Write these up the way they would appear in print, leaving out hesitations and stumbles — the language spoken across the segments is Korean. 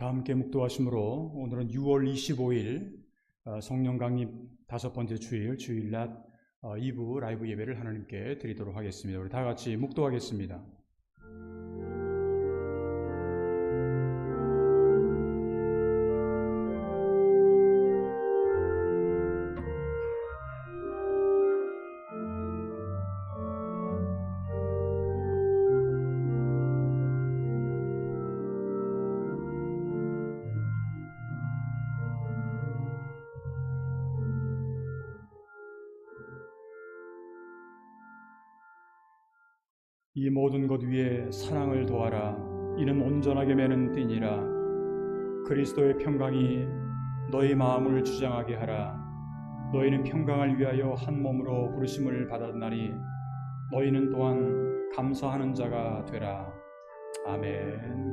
다 함께 묵도하심으로 오늘은 6월 25일 성령 강림 5번째 주일, 주일낮 2부 라이브 예배를 하나님께 드리도록 하겠습니다. 우리 다 같이 묵도하겠습니다. 이 모든 것 위에 사랑을 더하라. 이는 온전하게 매는 띠니라. 그리스도의 평강이 너희 마음을 주장하게 하라. 너희는 평강을 위하여 한 몸으로 부르심을 받았나니 너희는 또한 감사하는 자가 되라. 아멘.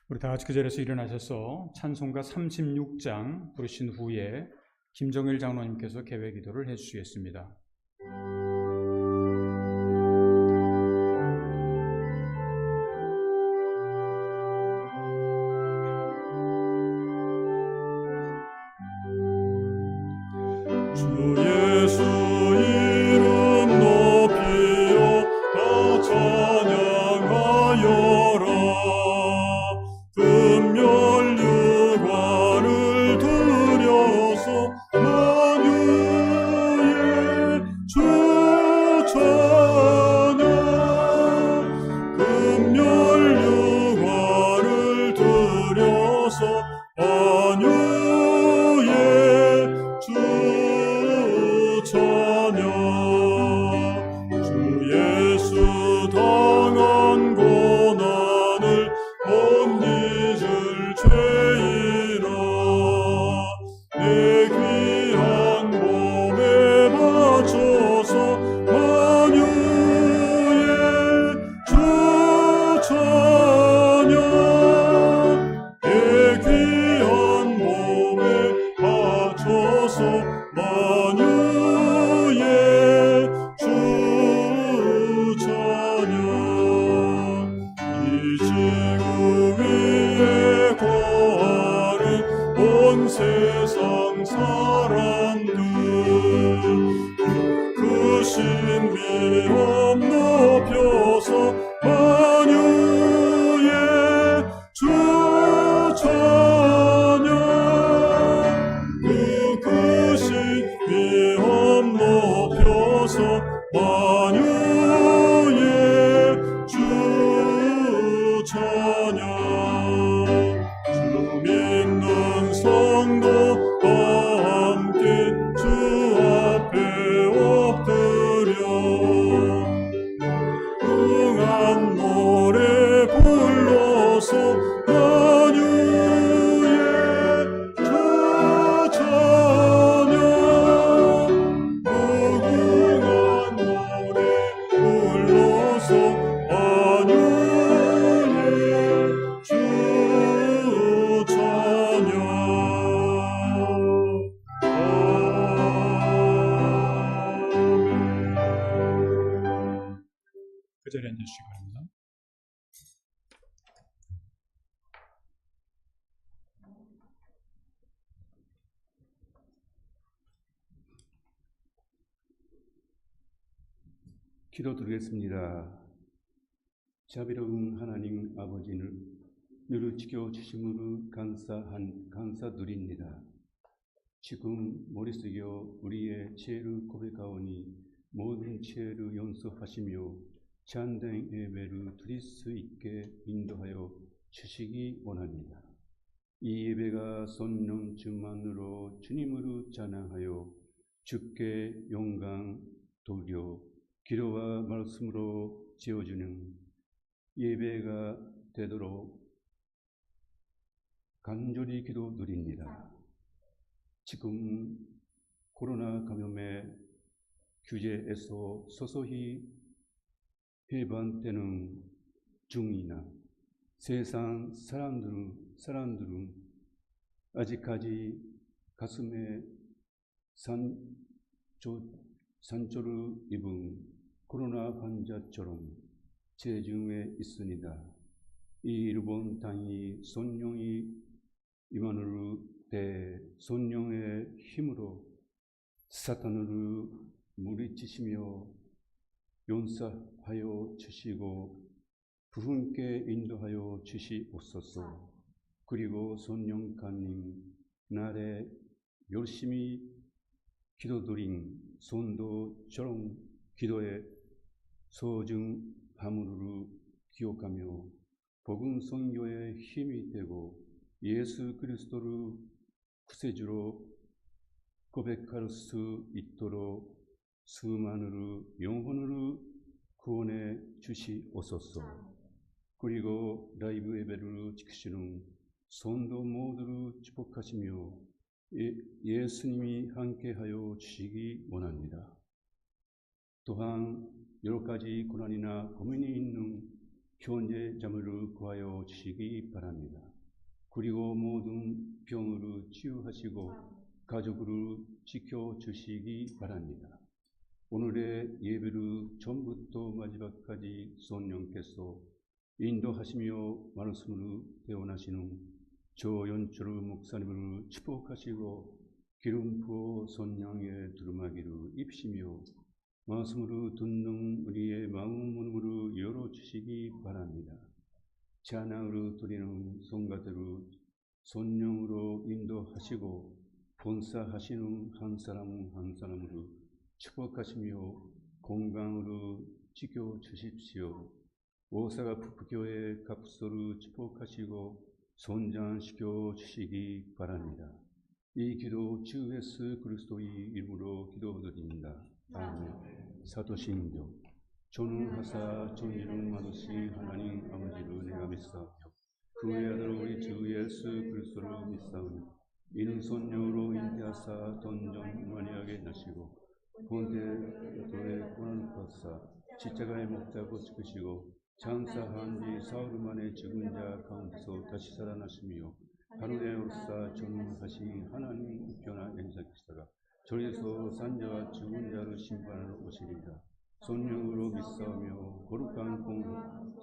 우리 다 같이 그 자리에서 일어나셔서 찬송가 36장 부르신 후에 김정일 장로님께서 개회 기도를 해주시겠습니다. 주 예수 이름 높이어 다 찬양하여라. 금멸 유관을 들여서 만유의 주 찬양. 금멸 유관을 들여서 만유의 주 찬양. 주 예수 당한 고난을 못 잊을 죄인아. 내 귀한 몸에 바쳐서 만유의 주 찬양. 내 귀한 몸에 바쳐서 만유의 주 찬양. 이 지구 위에 거하는 온 세상 사람들 그 신비함 높여서 만유의 주 찬양. 그 신비함 높여서 만유의 주 찬양. 주 믿는 성도 다 함께 주 앞에 엎드려 응한 노래 불러서 만유의 주 찬양. 응한 노래 불러서 만유의 주 찬양. 아멘. 그 자리에 앉으시기 바랍니다. 기도드리겠습니다. 자비로운 하나님 아버지를 늘 지켜주심으로 감사드립니다. 지금 머릿속에 우리의 죄를 고백하오니 모든 죄를 용서하시며 참된 예배를 드릴 수 있게 인도하여 주시기 원합니다. 이 예배가 성령 충만으로 주님으로 찬양하여 주께 영광 돌려 기도와 말씀으로 지어주는 예배가 되도록 간절히 기도드립니다. 지금 코로나 감염의 규제에서 서서히 해방되는 중이나 세상 사람들은 아직까지 가슴에 상처를 입은 코로나 환자처럼 제중에 있으니라. 이 일본 당이 손령이 이만으로 대 손령의 힘으로 사탄을 물리치시며 용서하여 주시고 부흥께 인도하여 주시옵소서. 그리고 손령관님 날에 열심히 기도드린 손도처럼 기도에 소중함을 기억하며 복음 선교의 힘이 되고 예수 그리스도를 구세주로 고백할 수 있도록 수많은 영혼을 구원해 주시옵소서. 그리고 라이브 예배를 지키시는 성도 모두를 축복하시며 예수님이 함께하여 주시기 원합니다. 또한 여러 가지 고난이나 고민이 있는 현재 자매를 구하여 주시기 바랍니다. 그리고 모든 병을 치유하시고 가족을 지켜주시기 바랍니다. 오늘의 예배를 처음부터 마지막까지 성령께서 인도하시며 말씀을 대원하시는 조연철 목사님을 축복하시고 기름 부어 성령의 두루마기를 입히시며 말씀을 듣는 우리의 마음 문을 열어주시기 바랍니다. 찬양을 드리는 성가들을 성령으로 인도하시고 본사하시는 한 사람 한 사람을 축복하시며 건강으로 지켜주십시오. 오사가 부교회 갑소를 축복하시고 성장시켜 주시기 바랍니다. 이 기도 주 예수 그리스도의 이름으로 기도드립니다. 아멘. 사도신경 전능하사 전지를 만드신 하나님 아버지를 내가 믿사오며 그의 아들 우리 주 예수 그리스도를 믿사오니 이는 성령으로 인도하사 돈전 만약에 나시고 본태도의 고난을 받사 십자가에 못 잡고 죽으시고 장사한 지 사흘 만에 죽은 자 가운데서 다시 살아나시며 하늘에 올사 전능하신 하나님 우편한 연사기사가 저리에서 산자와 죽은 자를 심판하러 오시리라. 성령으로 믿사오며 거룩한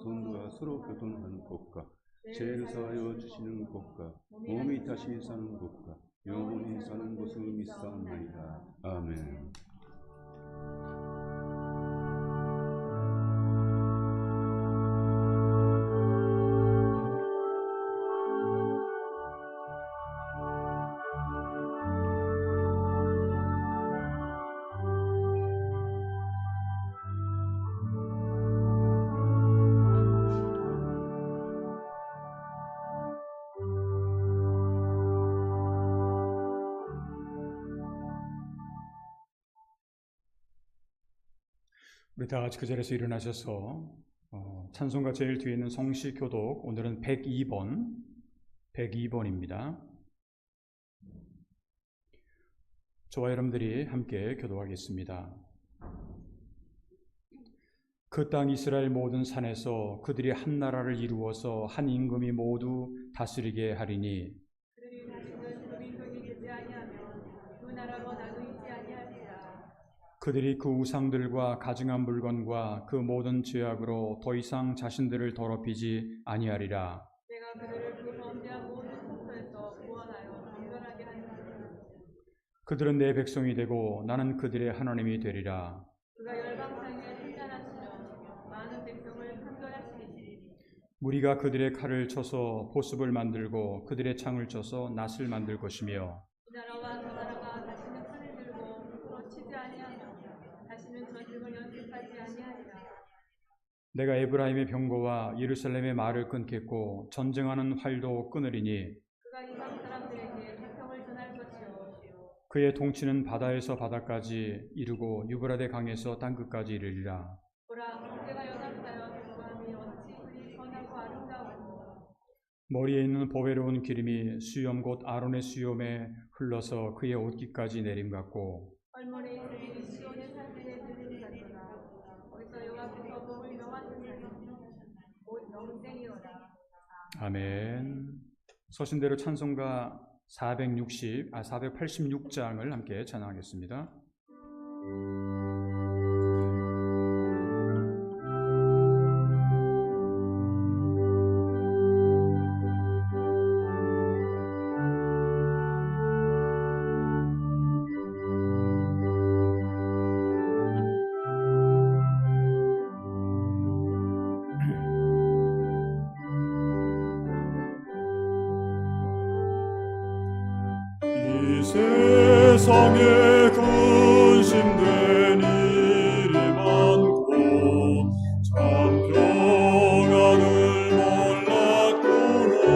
성도가 서로 교통하는 것과 죄를 사하여 주시는 것과 몸이 다시 사는 것과 영원히 사는 것을 믿사옵나이다. 아멘. 우리 다 같이 그 자리에서 일어나셔서 찬송가 제일 뒤에 있는 성시교독 오늘은 102번입니다. 저와 여러분들이 함께 교독하겠습니다. 그 땅 이스라엘 모든 산에서 그들이 한 나라를 이루어서 한 임금이 모두 다스리게 하리니 그들이 다시는 그 민족이 되지 아니하며 그 나라로 나누이지 아니하리라. 그들이 그 우상들과 가증한 물건과 그 모든 죄악으로 더 이상 자신들을 더럽히지 아니하리라. 내가 그들을 그 범죄한 모든 속소에서 구원하여 정결하게 하리라. 그들은 내 백성이 되고 나는 그들의 하나님이 되리라. 그가 열방 사이에 선전하시며 많은 백성을 판결하시리니 무리가 그들의 칼을 쳐서 보습을 만들고 그들의 창을 쳐서 낫을 만들 것이며 이 나라와 저 나라가 다시는 칼을 들고 서로 치지 아니하며 다시는 전쟁을 연습하지 아니하리라. 내가 에브라임의 병거와 예루살렘의 말을 끊겠고 전쟁하는 활도 끊으리니 그가 이방 사람들에게 화평을 전할 것이요 그의 통치는 바다에서 바다까지 이르고 유브라데 강에서 땅끝까지 이르리라. 보라 국제가 연합하여 교감이 어찌 그리 선하고 아름다우고 머리에 있는 보배로운 기름이 수염 곧 아론의 수염에 흘러서 그의 옷깃까지 내림 같고 헐몬에 있으니 시온의 산들에 들림 같도다. 거기서 여호와께서 복을 명하시나니 곧 영생이로다. 아멘. 서신대로 찬송가 486장을 함께 찬양하겠습니다. 세상에 근심된 일이 많고 참 평안을 몰랐구나.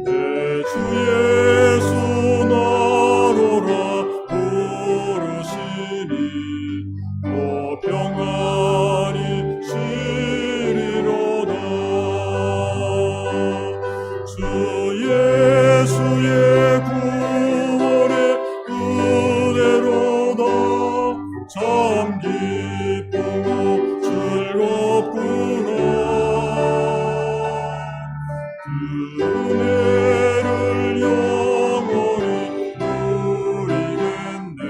내 주 예수 나로라 부르시니 또 평안이 시리로다. 주 예수의 구원의 은혜로다. 참 기쁘고 즐겁구나. 그 은혜를 영원히 누리겠네.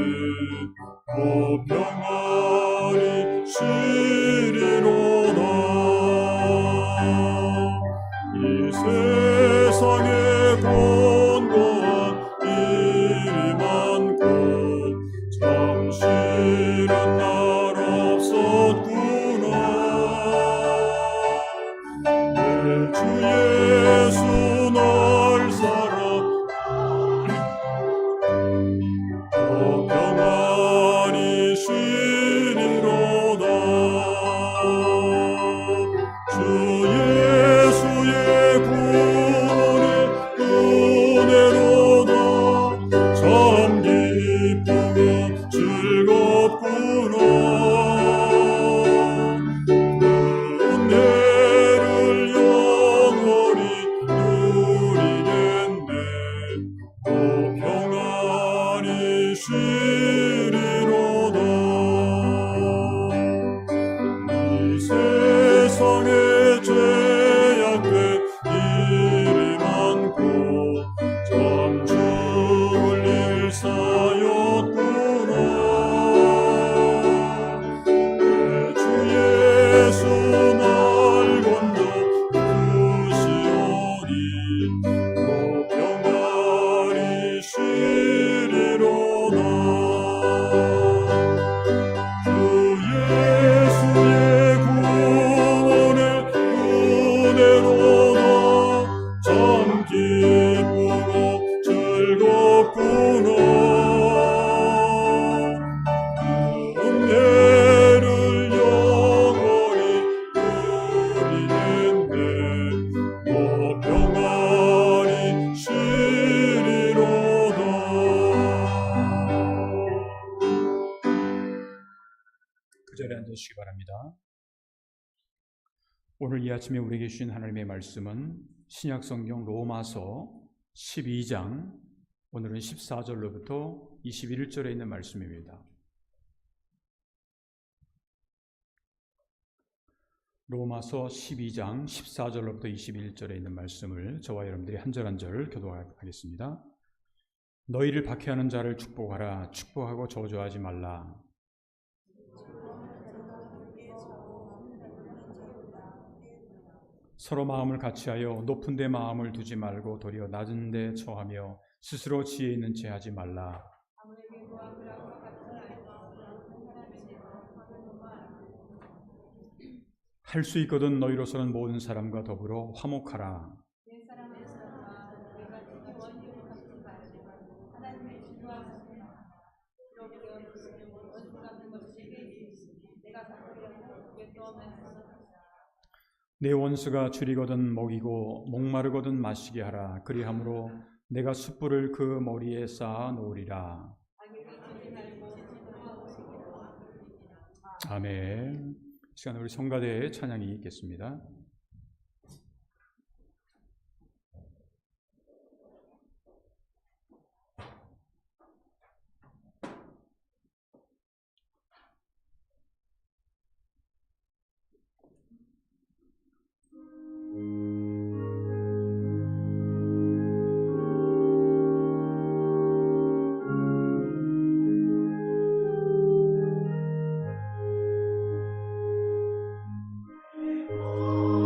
또 평안이 시리로다. 이 세상에 권고한 일이 많고 참 싫은 날 없었구나. 내 주 예수 날 사랑 또 평안이 시리로다. 주 예수의 구원의 은혜로다. 참 기쁘고 즐겁구나. 그 은혜를 영원히 누리겠네. 또 평안이 시리로다. 이 세상에 죄악된 일이 많고 참 죽을 일 쌓였구나. 내 주 예수 날 건져 주시오니 또 평안이 시리로다. 주 예수의 구원의 은혜로다. 참 기쁘고 즐겁구나. 그 은혜를 영원히 누리겠네. 또 평안이 시리로다. 그 자리에 앉으시기 바랍니다. 오늘 이 아침에 우리에게 주신 하나님의 말씀은 신약성경 로마서 12장 오늘은 14절로부터 21절에 있는 말씀입니다. 로마서 12장 14절로부터 21절에 있는 말씀을 저와 여러분들이 한 절 한 절 교독하겠습니다. 너희를 박해하는 자를 축복하라. 축복하고 저주하지 말라. 서로 마음을 같이하여 높은 데 마음을 두지 말고 도리어 낮은 데 처하며 스스로 지혜 있는 채 하지 말라. 할 수 있거든 너희로서는 모든 사람과 더불어 화목하라. 내 원수가 줄이거든 먹이고 목마르거든 마시게 하라. 그리함으로 내가 숯불을 그 머리에 쌓아 놓으리라. 아멘. 이 시간 우리 성가대의 찬양이 있겠습니다. 오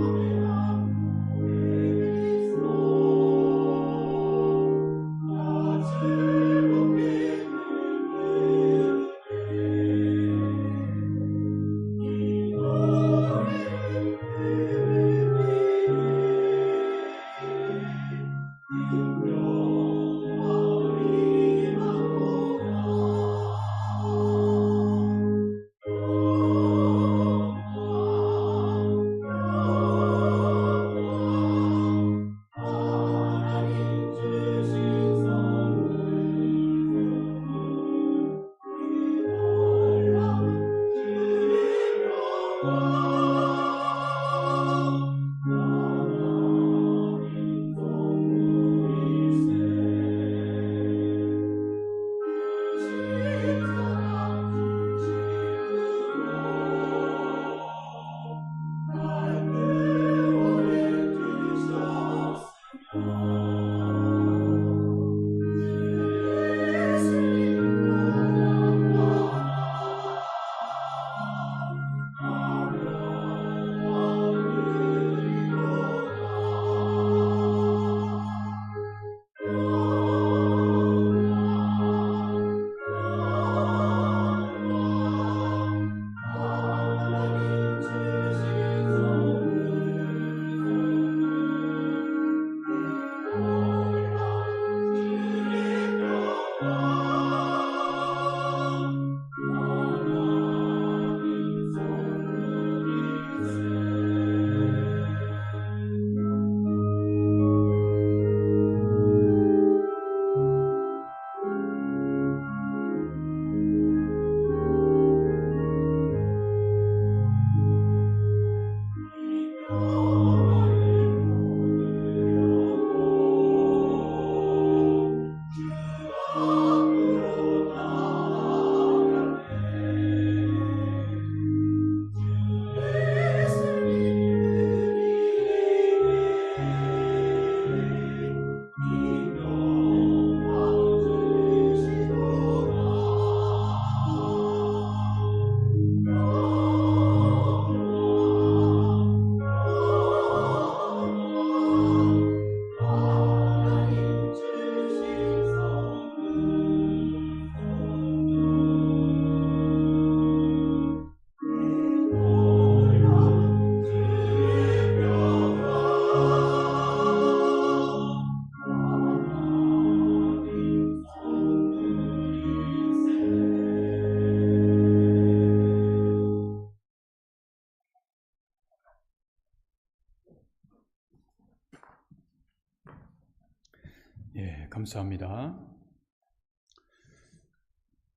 감사합니다.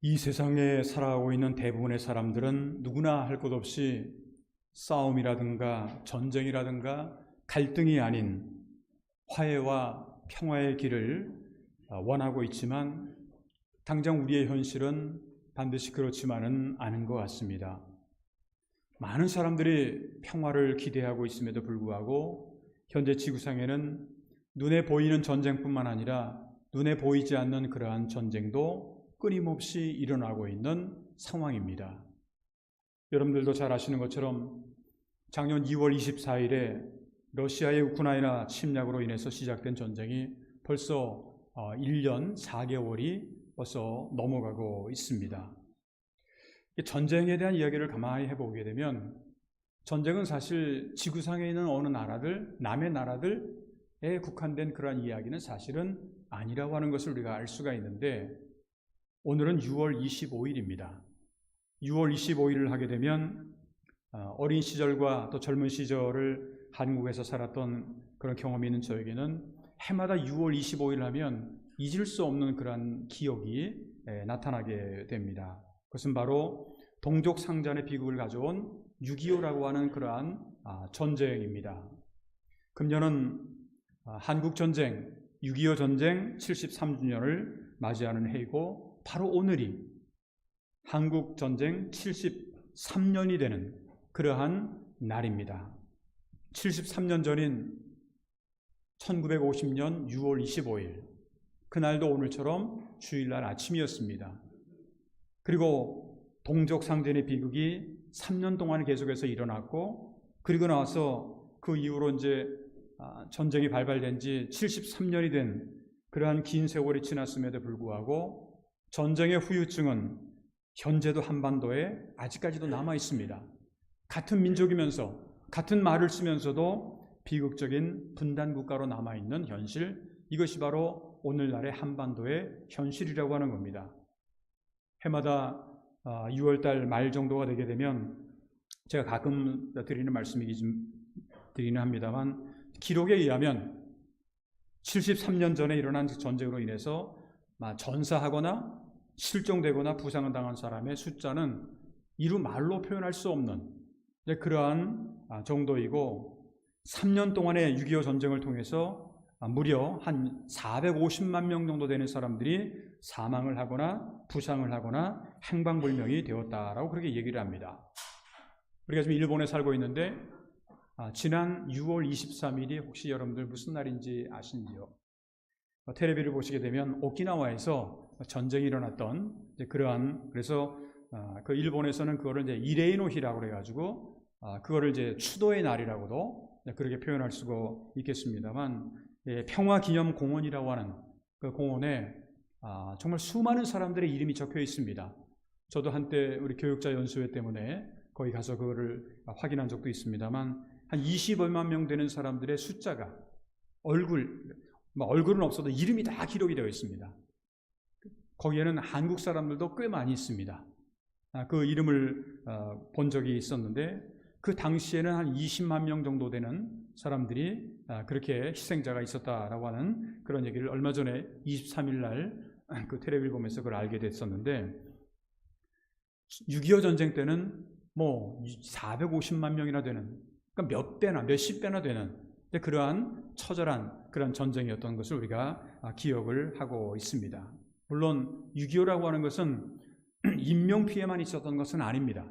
이 세상에 살아가고 있는 대부분의 사람들은 누구나 할 것 없이 싸움이라든가 전쟁이라든가 갈등이 아닌 화해와 평화의 길을 원하고 있지만 당장 우리의 현실은 반드시 그렇지만은 않은 것 같습니다. 많은 사람들이 평화를 기대하고 있음에도 불구하고 현재 지구상에는 눈에 보이는 전쟁뿐만 아니라 눈에 보이지 않는 그러한 전쟁도 끊임없이 일어나고 있는 상황입니다. 여러분들도 잘 아시는 것처럼 작년 2월 24일에 러시아의 우크라이나 침략으로 인해서 시작된 전쟁이 벌써 1년 4개월이 벌써 넘어가고 있습니다. 전쟁에 대한 이야기를 가만히 해보게 되면 전쟁은 사실 지구상에 있는 어느 나라들, 남의 나라들에 국한된 그러한 이야기는 사실은 아니라고 하는 것을 우리가 알 수가 있는데 오늘은 6월 25일입니다. 6월 25일을 하게 되면 어린 시절과 또 젊은 시절을 한국에서 살았던 그런 경험이 있는 저에게는 해마다 6월 25일 하면 잊을 수 없는 그러한 기억이 나타나게 됩니다. 그것은 바로 동족 상잔의 비극을 가져온 6.25라고 하는 그러한 전쟁입니다. 금년은 한국전쟁, 6.25 전쟁 73주년을 맞이하는 해이고 바로 오늘이 한국전쟁 73년이 되는 그러한 날입니다. 73년 전인 1950년 6월 25일 그날도 오늘처럼 주일날 아침이었습니다. 그리고 동족 상잔의 비극이 3년 동안 계속해서 일어났고 그리고 나서 그 이후로 이제 전쟁이 발발된 지 73년이 된 그러한 긴 세월이 지났음에도 불구하고 전쟁의 후유증은 현재도 한반도에 아직까지도 남아 있습니다. 같은 민족이면서 같은 말을 쓰면서도 비극적인 분단 국가로 남아 있는 현실, 이것이 바로 오늘날의 한반도의 현실이라고 하는 겁니다. 해마다 6월달 말 정도가 되게 되면 제가 가끔 드리는 말씀이긴 합니다만 기록에 의하면 73년 전에 일어난 전쟁으로 인해서 전사하거나 실종되거나 부상을 당한 사람의 숫자는 이루 말로 표현할 수 없는 그러한 정도이고 3년 동안의 6.25 전쟁을 통해서 무려 한 450만 명 정도 되는 사람들이 사망을 하거나 부상을 하거나 행방불명이 되었다라고 그렇게 얘기를 합니다. 우리가 지금 일본에 살고 있는데 지난 6월 23일이 혹시 여러분들 무슨 날인지 아시는지요? 텔레비를 보시게 되면 오키나와에서 전쟁이 일어났던 그러한 그래서 그 일본에서는 그거를 이제 이레이노히라고 그래가지고 그거를 이제 추도의 날이라고도 그렇게 표현할 수가 있겠습니다만 평화기념공원이라고 하는 그 공원에 정말 수많은 사람들의 이름이 적혀 있습니다. 저도 한때 우리 교육자 연수회 때문에 거기 가서 그거를 확인한 적도 있습니다만 한 20여만 명 되는 사람들의 숫자가 얼굴은 없어도 이름이 다 기록이 되어 있습니다. 거기에는 한국 사람들도 꽤 많이 있습니다. 그 이름을 본 적이 있었는데 그 당시에는 한 20만 명 정도 되는 사람들이 그렇게 희생자가 있었다라고 하는 그런 얘기를 얼마 전에 23일 날 그 텔레비를 보면서 그걸 알게 됐었는데 6.25 전쟁 때는 뭐 450만 명이나 되는 그러니까 몇 배나 몇십 배나 되는 그러한 처절한 그런 전쟁이었던 것을 우리가 기억을 하고 있습니다. 물론 6.25라고 하는 것은 인명피해만 있었던 것은 아닙니다.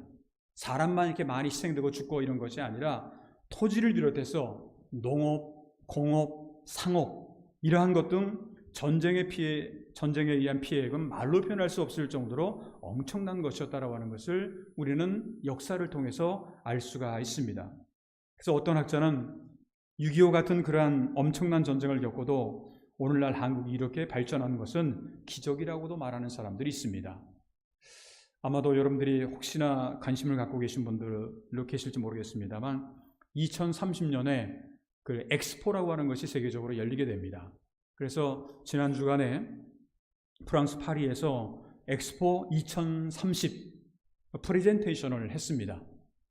사람만 이렇게 많이 희생되고 죽고 이런 것이 아니라 토지를 비롯해서 농업, 공업, 상업 이러한 것 등 전쟁에 의한 피해액은 말로 표현할 수 없을 정도로 엄청난 것이었다라고 하는 것을 우리는 역사를 통해서 알 수가 있습니다. 그래서 어떤 학자는 6.25 같은 그러한 엄청난 전쟁을 겪고도 오늘날 한국이 이렇게 발전한 것은 기적이라고도 말하는 사람들이 있습니다. 아마도 여러분들이 혹시나 관심을 갖고 계신 분들로 계실지 모르겠습니다만 2030년에 그 엑스포라고 하는 것이 세계적으로 열리게 됩니다. 그래서 지난 주간에 프랑스 파리에서 엑스포 2030 프레젠테이션을 했습니다.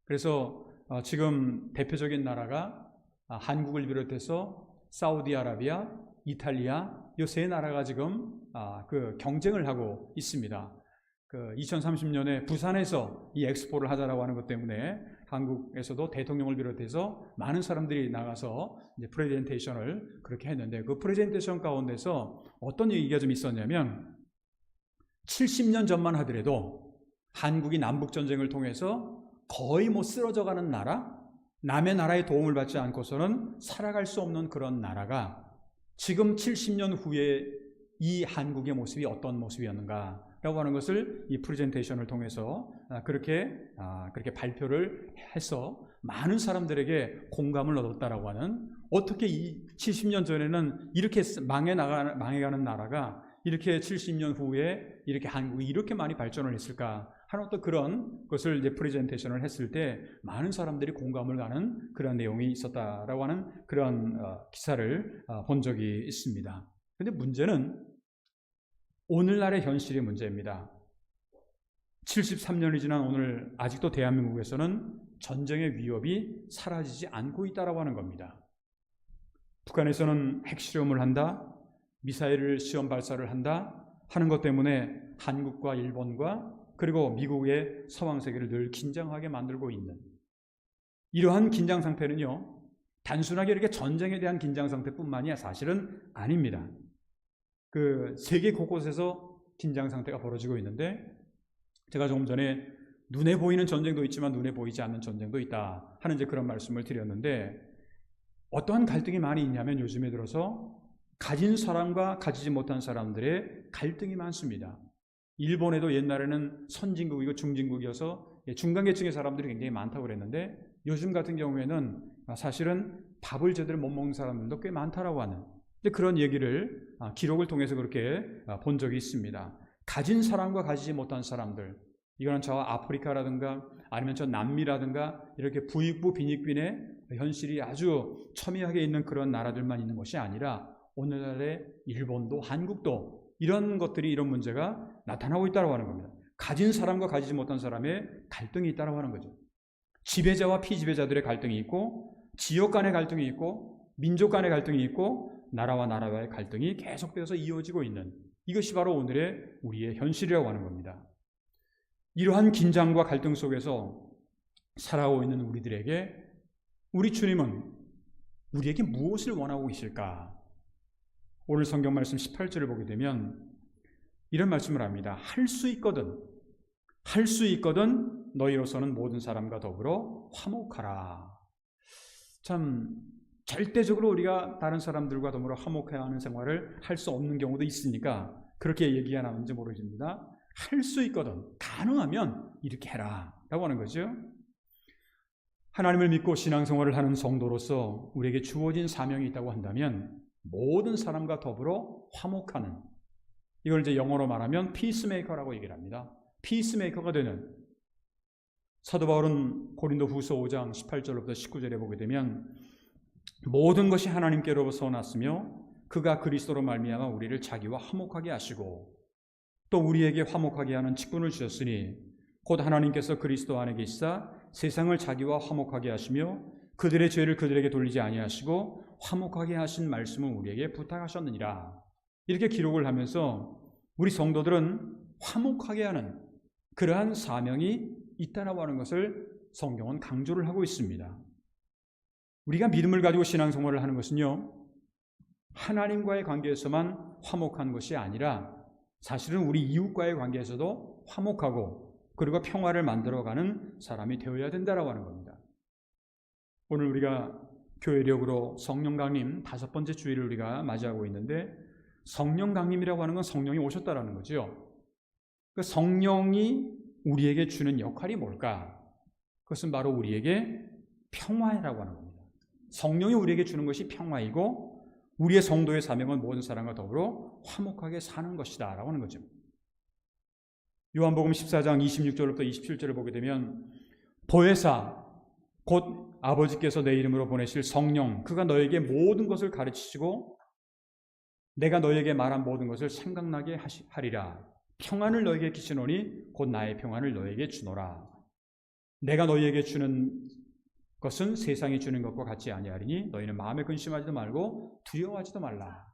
그래서 지금 대표적인 나라가 한국을 비롯해서 사우디아라비아, 이탈리아 이 세 나라가 지금 그 경쟁을 하고 있습니다. 그 2030년에 부산에서 이 엑스포를 하자라고 하는 것 때문에 한국에서도 대통령을 비롯해서 많은 사람들이 나가서 이제 프레젠테이션을 그렇게 했는데, 그 프레젠테이션 가운데서 어떤 얘기가 좀 있었냐면 70년 전만 하더라도 한국이 남북전쟁을 통해서 거의 뭐 쓰러져가는 나라, 남의 나라의 도움을 받지 않고서는 살아갈 수 없는 그런 나라가 지금 70년 후에 이 한국의 모습이 어떤 모습이었는가 라고 하는 것을 이 프레젠테이션을 통해서 그렇게 발표를 해서 많은 사람들에게 공감을 얻었다라고 하는, 어떻게 이 70년 전에는 이렇게 망해가는 나라가 이렇게 70년 후에 이렇게 한국이 이렇게 많이 발전을 했을까 하는 어떤 그런 것을 이제 프레젠테이션을 했을 때 많은 사람들이 공감을 가는 그런 내용이 있었다라고 하는 그런 기사를 본 적이 있습니다. 그런데 문제는 오늘날의 현실의 문제입니다. 73년이 지난 오늘 아직도 대한민국에서는 전쟁의 위협이 사라지지 않고 있다고 하는 겁니다. 북한에서는 핵실험을 한다, 미사일을 시험 발사를 한다 하는 것 때문에 한국과 일본과 그리고 미국의 서방세계를 늘 긴장하게 만들고 있는 이러한 긴장 상태는요, 단순하게 이렇게 전쟁에 대한 긴장 상태뿐만이 사실은 아닙니다. 그 세계 곳곳에서 긴장 상태가 벌어지고 있는데, 제가 조금 전에 눈에 보이는 전쟁도 있지만 눈에 보이지 않는 전쟁도 있다 하는 이제 그런 말씀을 드렸는데, 어떠한 갈등이 많이 있냐면 요즘에 들어서 가진 사람과 가지지 못한 사람들의 갈등이 많습니다. 일본에도 옛날에는 선진국이고 중진국이어서 중간계층의 사람들이 굉장히 많다고 그랬는데, 요즘 같은 경우에는 사실은 밥을 제대로 못 먹는 사람들도 꽤 많다라고 하는 그런 얘기를 기록을 통해서 그렇게 본 적이 있습니다. 가진 사람과 가지지 못한 사람들, 이거는 저 아프리카라든가 아니면 저 남미라든가 이렇게 부익부 빈익빈의 현실이 아주 첨예하게 있는 그런 나라들만 있는 것이 아니라 오늘날의 일본도 한국도 이런 것들이, 이런 문제가 나타나고 있다고 하는 겁니다. 가진 사람과 가지지 못한 사람의 갈등이 있다고 하는 거죠. 지배자와 피지배자들의 갈등이 있고, 지역 간의 갈등이 있고, 민족 간의 갈등이 있고, 나라와 나라와의 갈등이 계속되어서 이어지고 있는, 이것이 바로 오늘의 우리의 현실이라고 하는 겁니다. 이러한 긴장과 갈등 속에서 살아오고 있는 우리들에게 우리 주님은 우리에게 무엇을 원하고 계실까? 오늘 성경 말씀 18절을 보게 되면 이런 말씀을 합니다. 할 수 있거든 너희로서는 모든 사람과 더불어 화목하라. 참 절대적으로 우리가 다른 사람들과 더불어 화목해야 하는 생활을 할 수 없는 경우도 있으니까 그렇게 얘기가 나오는지 모르겠습니다. 할 수 있거든, 가능하면 이렇게 해라 라고 하는 거죠. 하나님을 믿고 신앙생활을 하는 성도로서 우리에게 주어진 사명이 있다고 한다면 모든 사람과 더불어 화목하는, 이걸 이제 영어로 말하면 피스메이커라고 얘기를 합니다. 피스메이커가 되는, 사도 바울은 고린도 후서 5장 18절부터 19절에 보게 되면 모든 것이 하나님께로부터 났으며 그가 그리스도로 말미암아 우리를 자기와 화목하게 하시고 또 우리에게 화목하게 하는 직분을 주셨으니 곧 하나님께서 그리스도 안에 계시사 세상을 자기와 화목하게 하시며 그들의 죄를 그들에게 돌리지 아니하시고 화목하게 하신 말씀을 우리에게 부탁하셨느니라. 이렇게 기록을 하면서 우리 성도들은 화목하게 하는 그러한 사명이 있다라고 하는 것을 성경은 강조를 하고 있습니다. 우리가 믿음을 가지고 신앙생활을 하는 것은요, 하나님과의 관계에서만 화목한 것이 아니라 사실은 우리 이웃과의 관계에서도 화목하고 그리고 평화를 만들어가는 사람이 되어야 된다라고 하는 겁니다. 오늘 우리가 교회력으로 성령 강림 5번째 주일을 우리가 맞이하고 있는데, 성령 강림이라고 하는 건 성령이 오셨다라는 거죠. 그 성령이 우리에게 주는 역할이 뭘까? 그것은 바로 우리에게 평화라고 하는 겁니다. 성령이 우리에게 주는 것이 평화이고 우리의 성도의 사명은 모든 사람과 더불어 화목하게 사는 것이다 라고 하는 거죠. 요한복음 14장 26절부터 27절을 보게 되면 보혜사 곧 아버지께서 내 이름으로 보내실 성령, 그가 너에게 모든 것을 가르치시고 내가 너에게 말한 모든 것을 생각나게 하리라. 평안을 너에게 끼치노니 곧 나의 평안을 너에게 주노라. 내가 너희에게 주는 것은 세상이 주는 것과 같지 아니하리니 너희는 마음에 근심하지도 말고 두려워하지도 말라.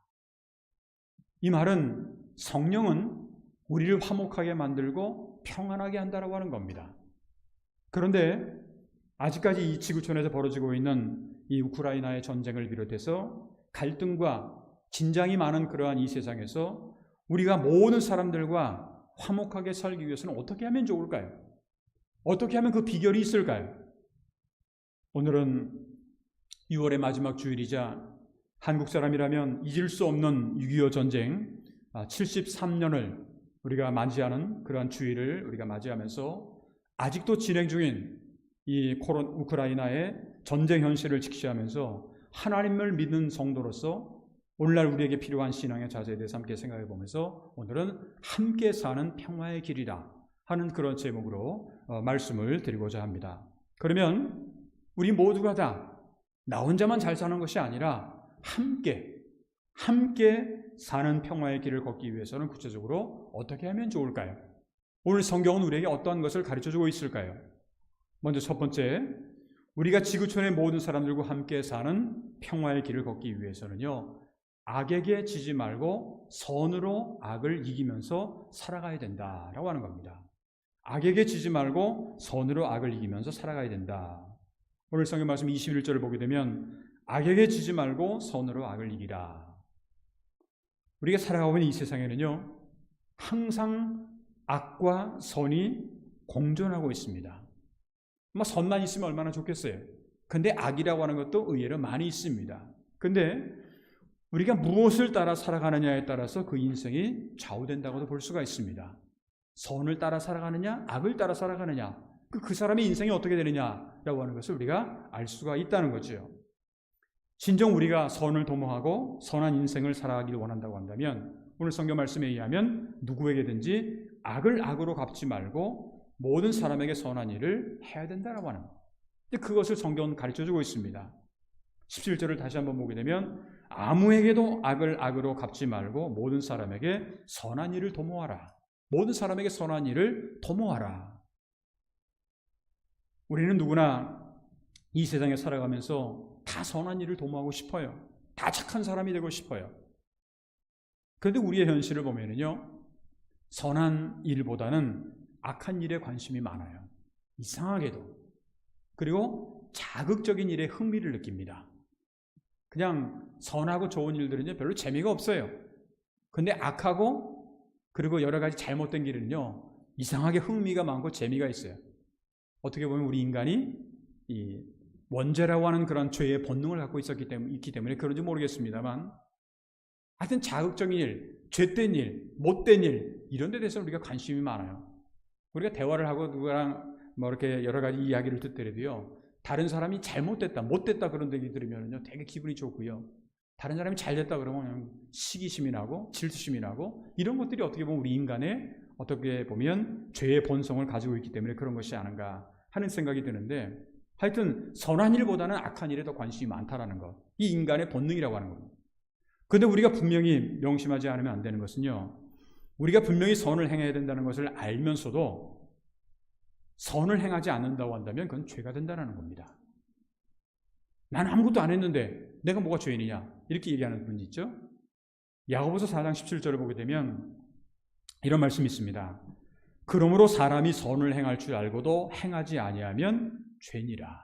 이 말은 성령은 우리를 화목하게 만들고 평안하게 한다라고 하는 겁니다. 그런데 아직까지 이 지구촌에서 벌어지고 있는 이 우크라이나의 전쟁을 비롯해서 갈등과 긴장이 많은 그러한 이 세상에서 우리가 모든 사람들과 화목하게 살기 위해서는 어떻게 하면 좋을까요? 어떻게 하면 그 비결이 있을까요? 오늘은 6월의 마지막 주일이자 한국 사람이라면 잊을 수 없는 6.25 전쟁 73년을 우리가 맞이하는 그러한 주일을 우리가 맞이하면서 아직도 진행 중인 이 우크라이나의 전쟁 현실을 직시하면서 하나님을 믿는 성도로서 오늘날 우리에게 필요한 신앙의 자세에 대해서 함께 생각해 보면서 오늘은 함께 사는 평화의 길이라 하는 그런 제목으로 말씀을 드리고자 합니다. 그러면 우리 모두가 다 나 혼자만 잘 사는 것이 아니라 함께 사는 평화의 길을 걷기 위해서는 구체적으로 어떻게 하면 좋을까요? 오늘 성경은 우리에게 어떠한 것을 가르쳐주고 있을까요? 먼저 첫 번째, 우리가 지구촌의 모든 사람들과 함께 사는 평화의 길을 걷기 위해서는요, 악에게 지지 말고 선으로 악을 이기면서 살아가야 된다라고 하는 겁니다. 악에게 지지 말고 선으로 악을 이기면서 살아가야 된다. 오늘 성경 말씀 21절을 보게 되면 악에게 지지 말고 선으로 악을 이기라. 우리가 살아가고 있는 이 세상에는요, 항상 악과 선이 공존하고 있습니다. 선만 있으면 얼마나 좋겠어요. 근데 악이라고 하는 것도 의외로 많이 있습니다. 근데 우리가 무엇을 따라 살아가느냐에 따라서 그 인생이 좌우된다고도 볼 수가 있습니다. 선을 따라 살아가느냐, 악을 따라 살아가느냐, 그 사람의 인생이 어떻게 되느냐라고 하는 것을 우리가 알 수가 있다는 거죠. 진정 우리가 선을 도모하고 선한 인생을 살아가기를 원한다고 한다면 오늘 성경 말씀에 의하면 누구에게든지 악을 악으로 갚지 말고 모든 사람에게 선한 일을 해야 된다라고 하는 거예요. 그것을 성경은 가르쳐주고 있습니다. 17절을 다시 한번 보게 되면 아무에게도 악을 악으로 갚지 말고 모든 사람에게 선한 일을 도모하라. 모든 사람에게 선한 일을 도모하라. 우리는 누구나 이 세상에 살아가면서 다 선한 일을 도모하고 싶어요. 다 착한 사람이 되고 싶어요. 그런데 우리의 현실을 보면요, 선한 일보다는 악한 일에 관심이 많아요. 이상하게도. 그리고 자극적인 일에 흥미를 느낍니다. 그냥 선하고 좋은 일들은요, 별로 재미가 없어요. 근데 악하고 그리고 여러 가지 잘못된 길은요, 이상하게 흥미가 많고 재미가 있어요. 어떻게 보면 우리 인간이 이 원죄라고 하는 그런 죄의 본능을 갖고 있기 때문에 그런지 모르겠습니다만, 하여튼 자극적인 일, 죄된 일, 못된 일, 이런 데 대해서 우리가 관심이 많아요. 우리가 대화를 하고 누구랑 이렇게 여러 가지 이야기를 듣더라도요, 다른 사람이 잘못됐다, 못됐다 그런 얘기 들으면요, 되게 기분이 좋고요. 다른 사람이 잘됐다 그러면 그냥 시기심이 나고 질투심이 나고, 이런 것들이 어떻게 보면 우리 인간의 어떻게 보면 죄의 본성을 가지고 있기 때문에 그런 것이 아닌가 하는 생각이 드는데, 하여튼 선한 일보다는 악한 일에 더 관심이 많다라는 것, 이 인간의 본능이라고 하는 겁니다. 그런데 우리가 분명히 명심하지 않으면 안 되는 것은요, 우리가 분명히 선을 행해야 된다는 것을 알면서도 선을 행하지 않는다고 한다면 그건 죄가 된다는 겁니다. 난 아무것도 안 했는데 내가 뭐가 죄인이냐, 이렇게 얘기하는 분이 있죠. 야고보서 4장 17절을 보게 되면 이런 말씀이 있습니다. 그러므로 사람이 선을 행할 줄 알고도 행하지 아니하면 죄니라.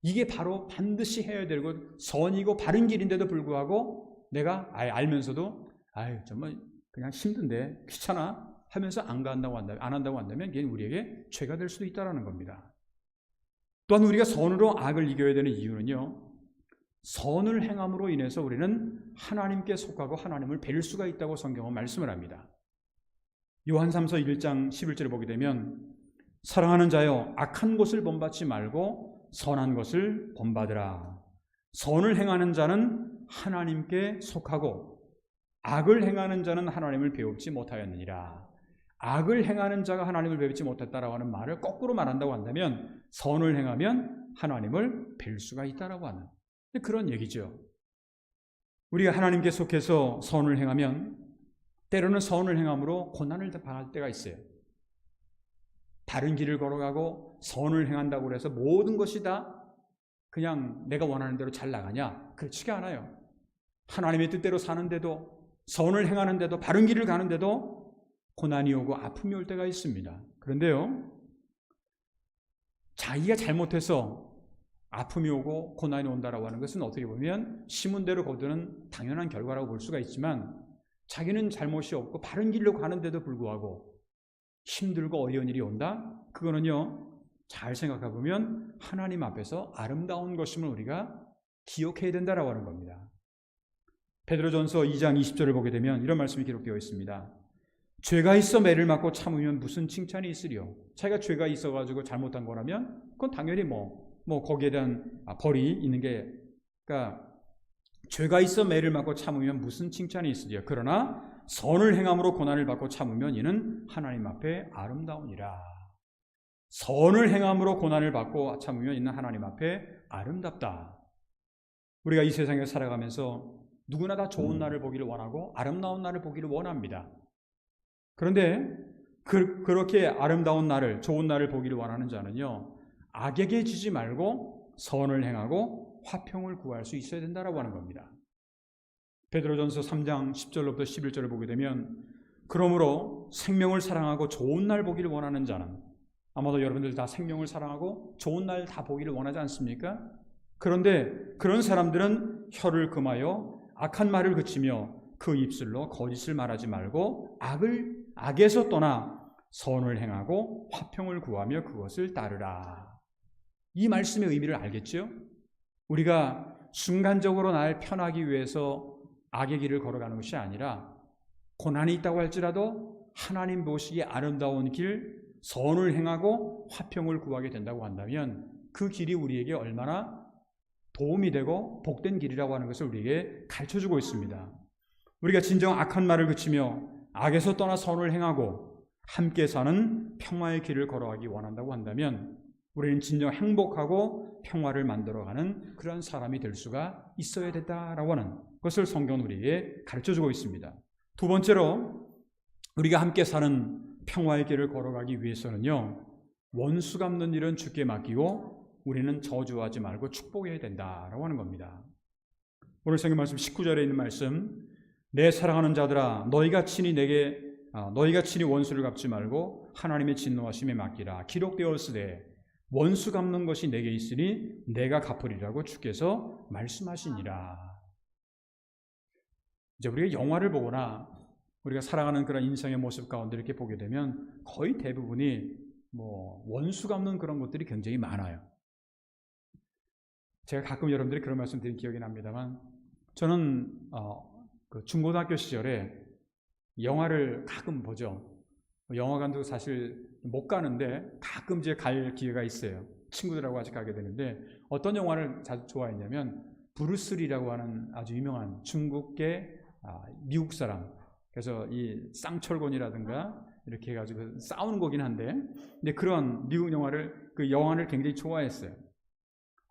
이게 바로 반드시 해야 되고 선이고 바른 길인데도 불구하고 내가 알면서도 정말 그냥 힘든데 귀찮아 하면서 안 한다고 한다면 이게 우리에게 죄가 될 수도 있다는 겁니다. 또한 우리가 선으로 악을 이겨야 되는 이유는요, 선을 행함으로 인해서 우리는 하나님께 속하고 하나님을 뵐 수가 있다고 성경은 말씀을 합니다. 요한 3서 1장 11절을 보게 되면 사랑하는 자여, 악한 것을 본받지 말고 선한 것을 본받으라. 선을 행하는 자는 하나님께 속하고 악을 행하는 자는 하나님을 배우지 못하였느니라. 악을 행하는 자가 하나님을 배우지 못했다라고 하는 말을 거꾸로 말한다고 한다면 선을 행하면 하나님을 뵐 수가 있다라고 하는 그런 얘기죠. 우리가 하나님께 속해서 선을 행하면 때로는 선을 행함으로 고난을 당할 때가 있어요. 바른 길을 걸어가고 선을 행한다고 해서 모든 것이 다 그냥 내가 원하는 대로 잘 나가냐? 그렇지가 않아요. 하나님의 뜻대로 사는데도 선을 행하는데도, 바른 길을 가는데도 고난이 오고 아픔이 올 때가 있습니다. 그런데요, 자기가 잘못해서 아픔이 오고 고난이 온다라고 하는 것은 어떻게 보면 심은 대로 거두는 당연한 결과라고 볼 수가 있지만, 자기는 잘못이 없고 바른 길로 가는데도 불구하고 힘들고 어려운 일이 온다? 그거는요, 잘 생각해 보면 하나님 앞에서 아름다운 것임을 우리가 기억해야 된다라고 하는 겁니다. 베드로전서 2장 20절을 보게 되면 이런 말씀이 기록되어 있습니다. 죄가 있어 매를 맞고 참으면 무슨 칭찬이 있으리요. 자기가 죄가 있어가지고 잘못한 거라면 그건 당연히 거기에 대한 벌이 있는 게, 그러니까 죄가 있어 매를 맞고 참으면 무슨 칭찬이 있으리요. 그러나 선을 행함으로 고난을 받고 참으면 이는 하나님 앞에 아름다우니라. 선을 행함으로 고난을 받고 참으면 이는 하나님 앞에 아름답다. 우리가 이 세상에 살아가면서 누구나 다 좋은 날을 보기를 원하고 아름다운 날을 보기를 원합니다. 그런데 그렇게 아름다운 날을, 좋은 날을 보기를 원하는 자는요, 악에게 지지 말고 선을 행하고 화평을 구할 수 있어야 된다라고 하는 겁니다. 베드로전서 3장 10절로부터 11절을 보게 되면, 그러므로 생명을 사랑하고 좋은 날 보기를 원하는 자는, 아마도 여러분들 다 생명을 사랑하고 좋은 날 다 보기를 원하지 않습니까? 그런데 그런 사람들은 혀를 금하여 악한 말을 그치며 그 입술로 거짓을 말하지 말고 악에서 떠나 선을 행하고 화평을 구하며 그것을 따르라. 이 말씀의 의미를 알겠죠? 우리가 순간적으로 날 편하기 위해서 악의 길을 걸어가는 것이 아니라, 고난이 있다고 할지라도 하나님 보시기에 아름다운 길, 선을 행하고 화평을 구하게 된다고 한다면 그 길이 우리에게 얼마나 도움이 되고 복된 길이라고 하는 것을 우리에게 가르쳐주고 있습니다. 우리가 진정 악한 말을 그치며 악에서 떠나 선을 행하고 함께 사는 평화의 길을 걸어가기 원한다고 한다면 우리는 진정 행복하고 평화를 만들어가는 그런 사람이 될 수가 있어야 된다라고 하는 것을 성경은 우리에게 가르쳐주고 있습니다. 두 번째로, 우리가 함께 사는 평화의 길을 걸어가기 위해서는요, 원수 갚는 일은 주께 맡기고 우리는 저주하지 말고 축복해야 된다라고 하는 겁니다. 오늘 성경 말씀 19절에 있는 말씀, 내 사랑하는 자들아 너희가 친히 원수를 갚지 말고 하나님의 진노하심에 맡기라. 기록되었으되 원수 갚는 것이 내게 있으니 내가 갚으리라고 주께서 말씀하시니라. 이제 우리가 영화를 보거나 우리가 살아가는 그런 인생의 모습 가운데 이렇게 보게 되면 거의 대부분이 원수 갚는 그런 것들이 굉장히 많아요. 제가 가끔 여러분들이 그런 말씀 드린 기억이 납니다만, 저는 그 중고등학교 시절에 영화를 가끔 보죠. 영화관도 사실 못 가는데 가끔 이제 갈 기회가 있어요. 친구들하고 같이 가게 되는데, 어떤 영화를 자주 좋아했냐면 브루스리라고 하는 아주 유명한 중국계 미국 사람, 그래서 이 쌍철곤이라든가 이렇게 해가지고 싸우는 거긴 한데, 근데 그런 미국 그 영화를 굉장히 좋아했어요.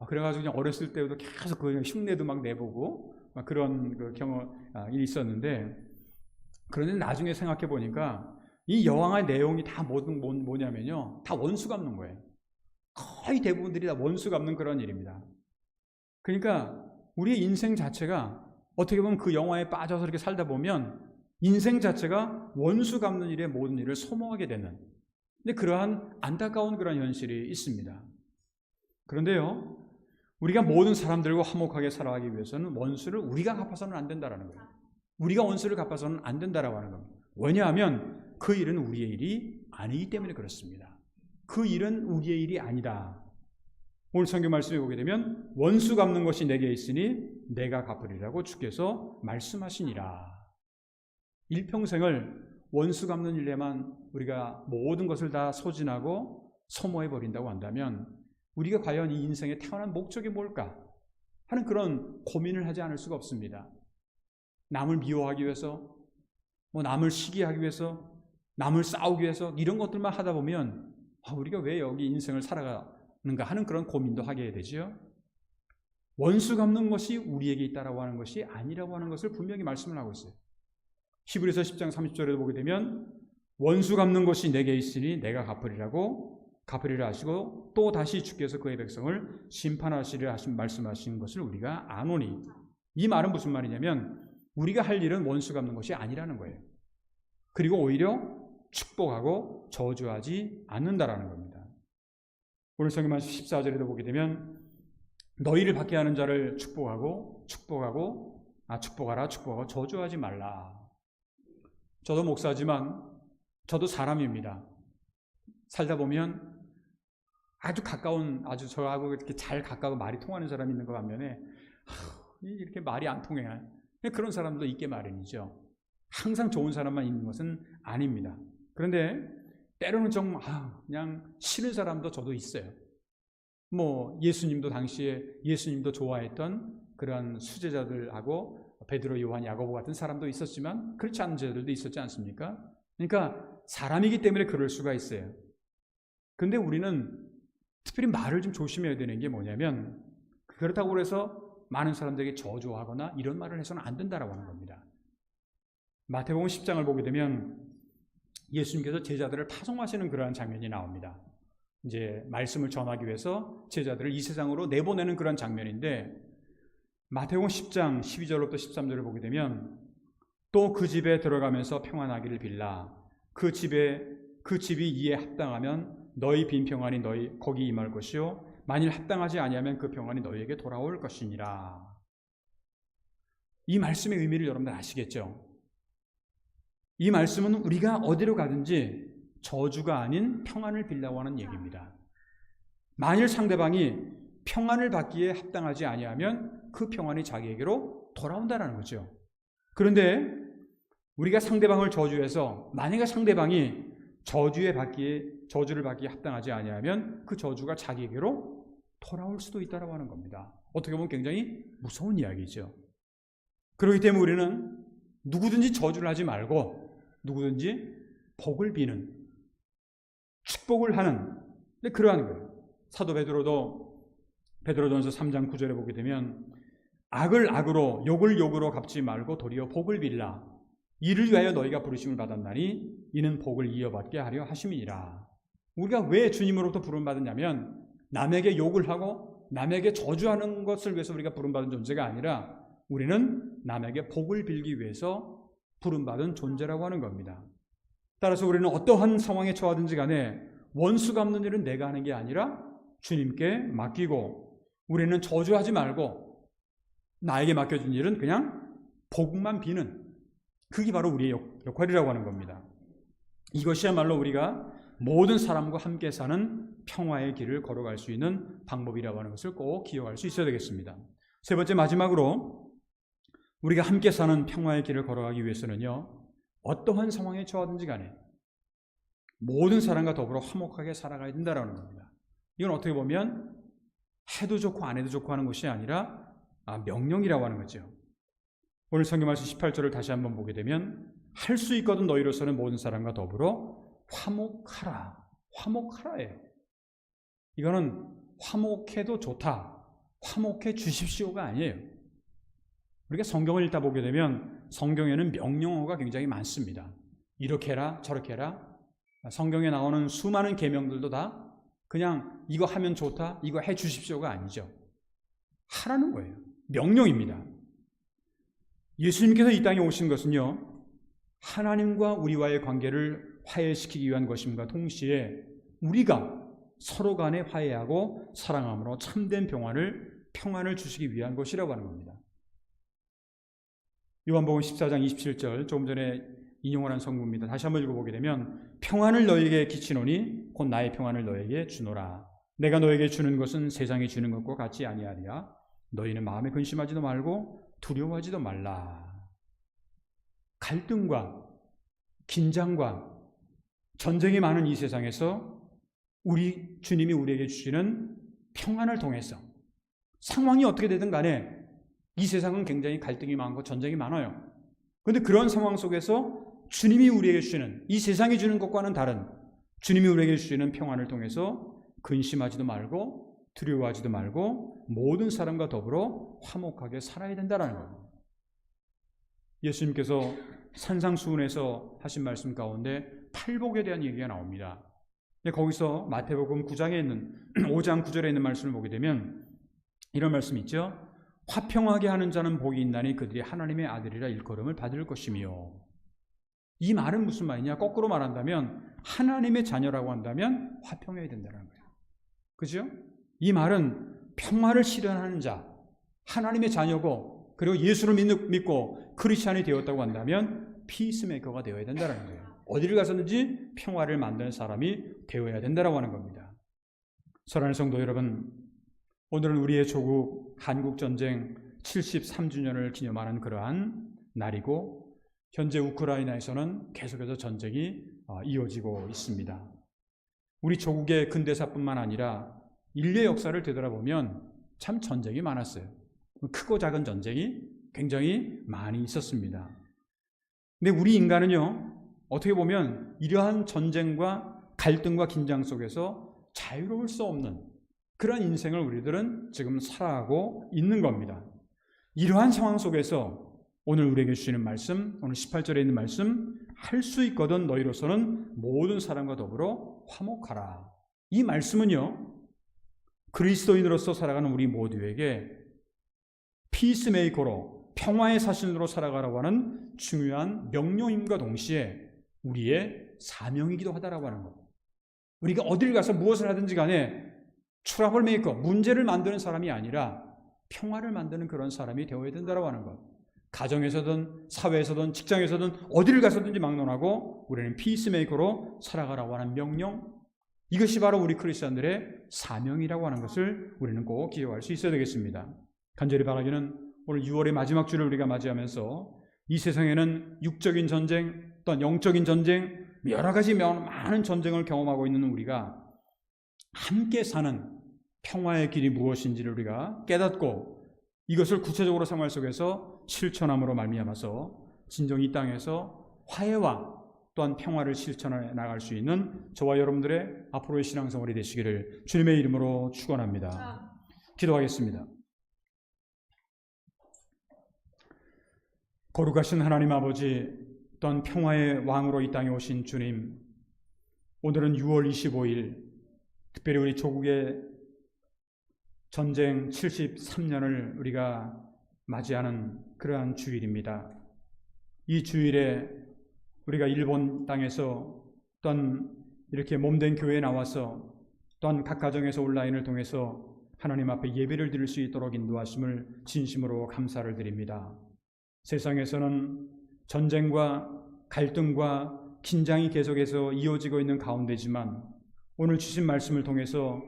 그래가지고 그냥 어렸을 때부터 계속 그 흉내도 막 내보고 막 그런 그 경험이 있었는데, 그런데 나중에 생각해 보니까 이 영화의 내용이 다 뭐냐면요, 다 원수 갚는 거예요. 거의 대부분들이 다 원수 갚는 그런 일입니다. 그러니까 우리의 인생 자체가 어떻게 보면 그 영화에 빠져서 이렇게 살다 보면 인생 자체가 원수 갚는 일에 모든 일을 소모하게 되는, 근데 그러한 안타까운 그런 현실이 있습니다. 그런데요, 우리가 모든 사람들과 화목하게 살아가기 위해서는 원수를 우리가 갚아서는 안 된다라는 거예요. 우리가 원수를 갚아서는 안 된다라고 하는 겁니다. 왜냐하면 그 일은 우리의 일이 아니기 때문에 그렇습니다. 그 일은 우리의 일이 아니다. 오늘 성경 말씀에 보게 되면 원수 갚는 것이 내게 있으니 내가 갚으리라고 주께서 말씀하시니라. 일평생을 원수 갚는 일에만 우리가 모든 것을 다 소진하고 소모해버린다고 한다면 우리가 과연 이 인생에 태어난 목적이 뭘까 하는 그런 고민을 하지 않을 수가 없습니다. 남을 미워하기 위해서, 남을 시기하기 위해서, 남을 싸우기 위해서 이런 것들만 하다 보면 우리가 왜 여기 인생을 살아가는가 하는 그런 고민도 하게 되죠. 원수 갚는 것이 우리에게 있다라고 하는 것이 아니라고 하는 것을 분명히 말씀을 하고 있어요. 히브리서 10장 30절에도 보게 되면 원수 갚는 것이 내게 있으니 내가 갚으리라 하시고, 또 다시 주께서 그의 백성을 심판하시리라 말씀하신 것을 우리가 아노니. 이 말은 무슨 말이냐면, 우리가 할 일은 원수 갚는 것이 아니라는 거예요. 그리고 오히려 축복하고 저주하지 않는다라는 겁니다. 오늘 성경 말씀 14절에도 보게 되면 너희를 받게 하는 자를 축복하고 축복하라 축복하고 저주하지 말라. 저도 목사지만 저도 사람입니다. 살다 보면 아주 가까운, 아주 저하고 이렇게 잘 가까워 말이 통하는 사람이 있는 것 반면에 이렇게 말이 안 통해. 그런 사람도 있게 마련이죠. 항상 좋은 사람만 있는 것은 아닙니다. 그런데 때로는 정말 그냥 싫은 사람도 저도 있어요. 뭐 예수님도 당시에 예수님도 좋아했던 그런 수제자들하고 베드로, 요한, 야고보 같은 사람도 있었지만 그렇지 않은 자들도 있었지 않습니까? 그러니까 사람이기 때문에 그럴 수가 있어요. 그런데 우리는 특별히 말을 좀 조심해야 되는 게 뭐냐면 그렇다고 해서 많은 사람들에게 저주하거나 이런 말을 해서는 안 된다라고 하는 겁니다. 마태복음 10장을 보게 되면 예수님께서 제자들을 파송하시는 그러한 장면이 나옵니다. 이제 말씀을 전하기 위해서 제자들을 이 세상으로 내보내는 그런 장면인데 마태복음 10장 12절부터 13절을 보게 되면 또 그 집에 들어가면서 평안하기를 빌라. 그 집이 이에 합당하면 너희 빈 평안이 너희 거기 임할 것이요 만일 합당하지 아니하면 그 평안이 너희에게 돌아올 것이니라. 이 말씀의 의미를 여러분들 아시겠죠? 이 말씀은 우리가 어디로 가든지 저주가 아닌 평안을 빌라고 하는 얘기입니다. 만일 상대방이 평안을 받기에 합당하지 아니하면 그 평안이 자기에게로 돌아온다는 거죠. 그런데 우리가 상대방을 저주해서 만약에 상대방이 저주를 받기에 합당하지 아니하면 그 저주가 자기에게로 돌아올 수도 있다고 하는 겁니다. 어떻게 보면 굉장히 무서운 이야기죠. 그렇기 때문에 우리는 누구든지 저주를 하지 말고 누구든지 복을 비는, 축복을 하는 그러한 거예요. 사도 베드로도 베드로전서 3장 9절에 보게 되면 악을 악으로 욕을 욕으로 갚지 말고 도리어 복을 빌라. 이를 위하여 너희가 부르심을 받았나니 이는 복을 이어받게 하려 하심이니라. 우리가 왜 주님으로부터 부름받았냐면 남에게 욕을 하고 남에게 저주하는 것을 위해서 우리가 부름받은 존재가 아니라 우리는 남에게 복을 빌기 위해서 부름받은 존재라고 하는 겁니다. 따라서 우리는 어떠한 상황에 처하든지 간에 원수 갚는 일은 내가 하는 게 아니라 주님께 맡기고 우리는 저주하지 말고 나에게 맡겨준 일은 그냥 복만 비는, 그게 바로 우리의 역할이라고 하는 겁니다. 이것이야말로 우리가 모든 사람과 함께 사는 평화의 길을 걸어갈 수 있는 방법이라고 하는 것을 꼭 기억할 수 있어야 되겠습니다. 세 번째, 마지막으로 우리가 함께 사는 평화의 길을 걸어가기 위해서는요, 어떠한 상황에 처하든지 간에 모든 사람과 더불어 화목하게 살아가야 된다는 겁니다. 이건 어떻게 보면 해도 좋고 안 해도 좋고 하는 것이 아니라 명령이라고 하는 거죠. 오늘 성경 말씀 18절을 다시 한번 보게 되면 할 수 있거든 너희로서는 모든 사람과 더불어 화목하라. 화목하라예요. 이거는 화목해도 좋다, 화목해 주십시오가 아니에요. 우리가 성경을 읽다 보게 되면 성경에는 명령어가 굉장히 많습니다. 이렇게 해라 저렇게 해라. 성경에 나오는 수많은 계명들도 다 그냥 이거 하면 좋다, 이거 해 주십시오가 아니죠. 하라는 거예요. 명령입니다. 예수님께서 이 땅에 오신 것은요, 하나님과 우리와의 관계를 화해시키기 위한 것임과 동시에 우리가 서로 간에 화해하고 사랑함으로 참된 평안을 주시기 위한 것이라고 하는 겁니다. 요한복음 14장 27절, 조금 전에 인용을 한 성구입니다. 다시 한번 읽어보게 되면 평안을 너에게 끼치노니 곧 나의 평안을 너에게 주노라. 내가 너에게 주는 것은 세상이 주는 것과 같지 아니하리라. 너희는 마음에 근심하지도 말고 두려워하지도 말라. 갈등과 긴장과 전쟁이 많은 이 세상에서 우리 주님이 우리에게 주시는 평안을 통해서 상황이 어떻게 되든 간에 이 세상은 굉장히 갈등이 많고 전쟁이 많아요. 그런데 그런 상황 속에서 주님이 우리에게 주시는, 이 세상이 주는 것과는 다른 주님이 우리에게 주시는 평안을 통해서 근심하지도 말고 두려워하지도 말고 모든 사람과 더불어 화목하게 살아야 된다는 겁니다. 예수님께서 산상수훈에서 하신 말씀 가운데 팔복에 대한 얘기가 나옵니다. 거기서 마태복음 9장에 있는 5장 9절에 있는 말씀을 보게 되면 이런 말씀이 있죠. 화평하게 하는 자는 복이 있나니 그들이 하나님의 아들이라 일컬음을 받을 것이며. 이 말은 무슨 말이냐? 거꾸로 말한다면 하나님의 자녀라고 한다면 화평해야 된다는 거예요. 그죠? 이 말은 평화를 실현하는 자, 하나님의 자녀고 그리고 예수를 믿고 크리스찬이 되었다고 한다면 피스메이커가 되어야 된다는 거예요. 어디를 가서든지 평화를 만드는 사람이 되어야 된다고 하는 겁니다. 사랑하는 성도 여러분, 오늘은 우리의 조국 한국전쟁 73주년을 기념하는 그러한 날이고 현재 우크라이나에서는 계속해서 전쟁이 이어지고 있습니다. 우리 조국의 근대사뿐만 아니라 인류의 역사를 되돌아보면 참 전쟁이 많았어요. 크고 작은 전쟁이 굉장히 많이 있었습니다. 근데 우리 인간은요, 어떻게 보면 이러한 전쟁과 갈등과 긴장 속에서 자유로울 수 없는 그런 인생을 우리들은 지금 살아가고 있는 겁니다. 이러한 상황 속에서 오늘 우리에게 주시는 말씀, 오늘 18절에 있는 말씀, 할 수 있거든 너희로서는 모든 사람과 더불어 화목하라. 이 말씀은요, 그리스도인으로서 살아가는 우리 모두에게 피스메이커로 평화의 사신으로 살아가라고 하는 중요한 명령임과 동시에 우리의 사명이기도 하다라고 하는 것. 우리가 어딜 가서 무엇을 하든지 간에 트러블 메이커, 문제를 만드는 사람이 아니라 평화를 만드는 그런 사람이 되어야 된다고 하는 것. 가정에서든 사회에서든 직장에서든 어디를 가서든지 막론하고 우리는 피스메이커로 살아가라고 하는 명령, 이것이 바로 우리 크리스천들의 사명이라고 하는 것을 우리는 꼭 기억할 수 있어야 되겠습니다. 간절히 바라기는 오늘 6월의 마지막 주를 우리가 맞이하면서 이 세상에는 육적인 전쟁, 또한 영적인 전쟁, 여러 가지 많은 전쟁을 경험하고 있는 우리가 함께 사는 평화의 길이 무엇인지를 우리가 깨닫고 이것을 구체적으로 생활 속에서 실천함으로 말미암아서 진정 이 땅에서 화해와 또한 평화를 실천해 나갈 수 있는 저와 여러분들의 앞으로의 신앙생활이 되시기를 주님의 이름으로 축원합니다. 기도하겠습니다. 거룩하신 하나님 아버지, 또한 평화의 왕으로 이 땅에 오신 주님, 오늘은 6월 25일 특별히 우리 조국의 전쟁 73년을 우리가 맞이하는 그러한 주일입니다. 이 주일에 우리가 일본 땅에서 또한 이렇게 몸된 교회에 나와서 또한 각 가정에서 온라인을 통해서 하나님 앞에 예배를 드릴 수 있도록 인도하심을 진심으로 감사를 드립니다. 세상에서는 전쟁과 갈등과 긴장이 계속해서 이어지고 있는 가운데지만 오늘 주신 말씀을 통해서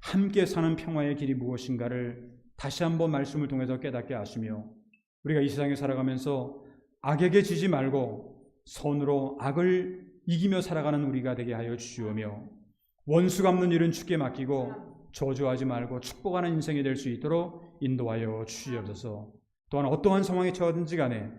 함께 사는 평화의 길이 무엇인가를 다시 한번 말씀을 통해서 깨닫게 하시며 우리가 이 세상에 살아가면서 악에게 지지 말고 선으로 악을 이기며 살아가는 우리가 되게 하여 주시오며 원수 갚는 일은 주께 맡기고 저주하지 말고 축복하는 인생이 될 수 있도록 인도하여 주시옵소서. 또한 어떠한 상황에 처하든지 간에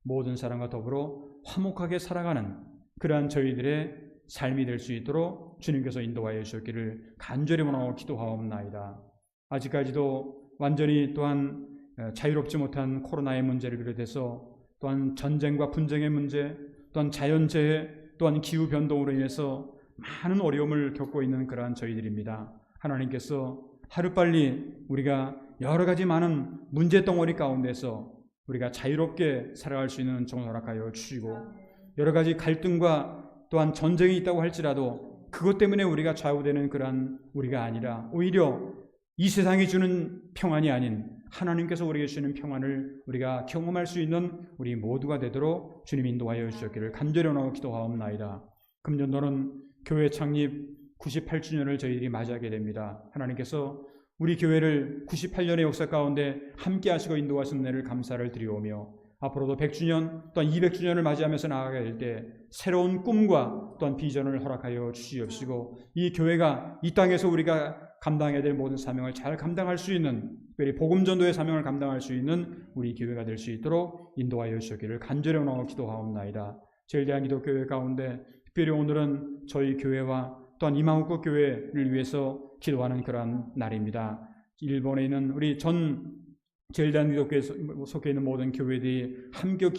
모든 사람과 더불어 화목하게 살아가는 그러한 저희들의 삶이 될 수 있도록 주님께서 인도하여 주셨기를 간절히 원하고 기도하옵나이다. 아직까지도 완전히 또한 자유롭지 못한 코로나의 문제를 비롯해서 또한 전쟁과 분쟁의 문제, 또한 자연재해, 또한 기후변동으로 인해서 많은 어려움을 겪고 있는 그러한 저희들입니다. 하나님께서 하루빨리 우리가 여러 가지 많은 문제덩어리 가운데서 우리가 자유롭게 살아갈 수 있는 정을 허락하여 주시고 여러 가지 갈등과 또한 전쟁이 있다고 할지라도 그것 때문에 우리가 좌우되는 그러한 우리가 아니라 오히려 이 세상이 주는 평안이 아닌 하나님께서 우리에게 주시는 평안을 우리가 경험할 수 있는 우리 모두가 되도록 주님 인도하여 주셨기를 간절히 원하고 기도하옵나이다. 금년도는 교회 창립 98주년을 저희들이 맞이하게 됩니다. 하나님께서 우리 교회를 98년의 역사 가운데 함께 하시고 인도하신 은혜를 감사를 드리오며 앞으로도 100주년 또한 200주년을 맞이하면서 나아가게 될 때 새로운 꿈과 또한 비전을 허락하여 주시옵시고 이 교회가 이 땅에서 우리가 감당해야 될 모든 사명을 잘 감당할 수 있는 특별히 복음전도의 사명을 감당할 수 있는 우리 교회가 될 수 있도록 인도하여 주시기를 간절히 원하고 기도하옵나이다. 제일대한 기독교회 가운데 특별히 오늘은 저희 교회와 또한 이마후코 교회를 위해서 기도하는 그러한 날입니다. 일본에 있는 우리 전 제일대한 기독교에 속해 있는 모든 교회들이 함께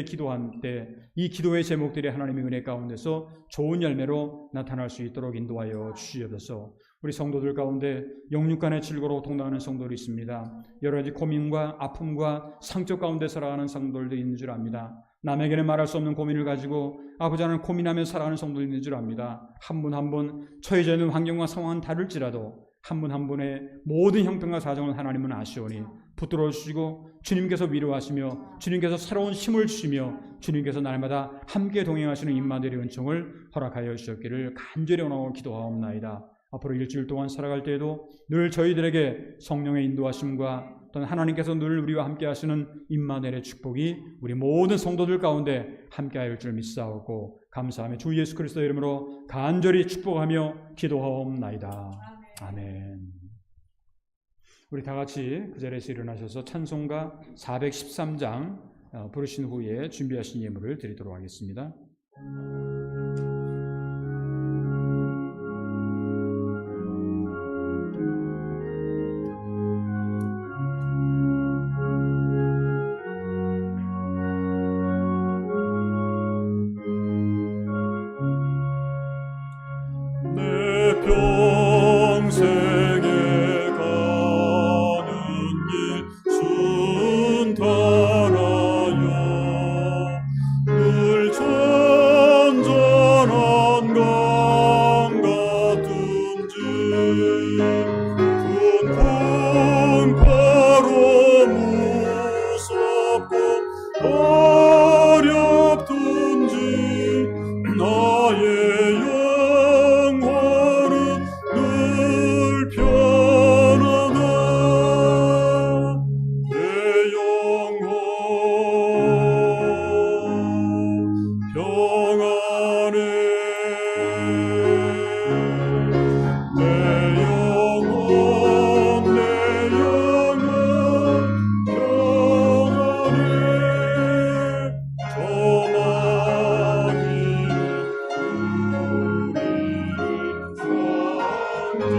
기도할 때 이 기도의 제목들이 하나님의 은혜 가운데서 좋은 열매로 나타날 수 있도록 인도하여 주시옵소서. 우리 성도들 가운데 영육간의 질고로 동당하는 성도들이 있습니다. 여러 가지 고민과 아픔과 상처 가운데 살아가는 성도들도 있는 줄 압니다. 남에게는 말할 수 없는 고민을 가지고 아버지 하나님 고민하며 살아가는 성도들이 있는 줄 압니다. 한 분 한 분 처해져 있는 환경과 상황은 다를지라도 한 분 한 분의 모든 형편과 사정을 하나님은 아시오니 붙들어 주시고 주님께서 위로하시며 주님께서 새로운 힘을 주시며 주님께서 날마다 함께 동행하시는 임마누엘의 은총을 허락하여 주셨기를 간절히 원하고 기도하옵나이다. 앞으로 일주일 동안 살아갈 때에도 늘 저희들에게 성령의 인도하심과 또는 하나님께서 늘 우리와 함께 하시는 임마누엘의 축복이 우리 모든 성도들 가운데 함께 하실 줄 믿사오고 감사하며 주 예수 그리스도의 이름으로 간절히 축복하며 기도하옵나이다. 아멘. 우리 다 같이 그 자리에서 일어나셔서 찬송가 413장 부르신 후에 준비하신 예물을 드리도록 하겠습니다. 내 평생에 가는 길 순탄하여 늘 전전한 강 같은지 풍파로 무섭고 어렵든지 나의 영혼은 늘 편하다. 내 영혼 평안해. 내 영혼 평안해.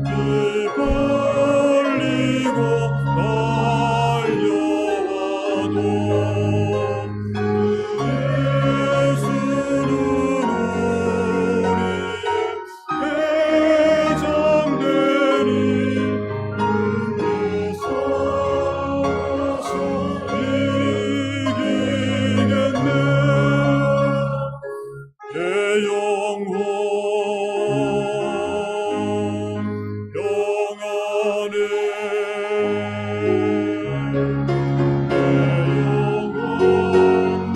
저만이 벌리고 달려와도 예수는 우리 회장되리. 서서 이기겠네. 내 영혼 평안해.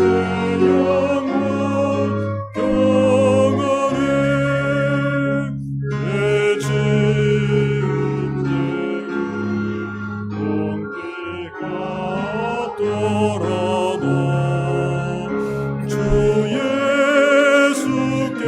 내 영혼 평안해. 내 지은 죄는 온데 같더라도 주 예수께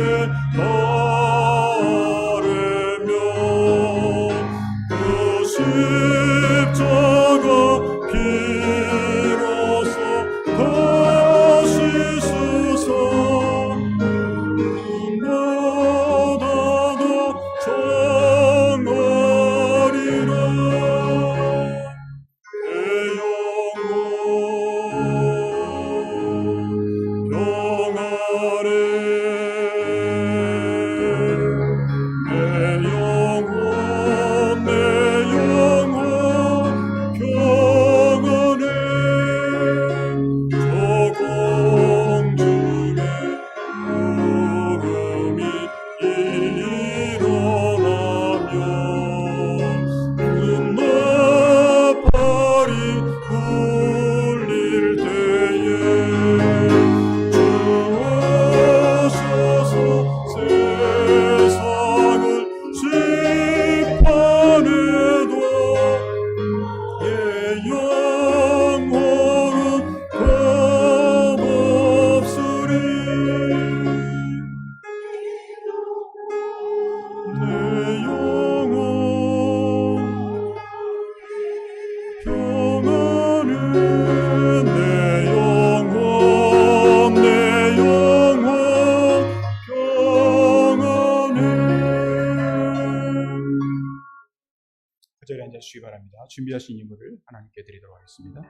앉으시기 바랍니다. 준비하신 인물을 하나님께 드리도록 하겠습니다.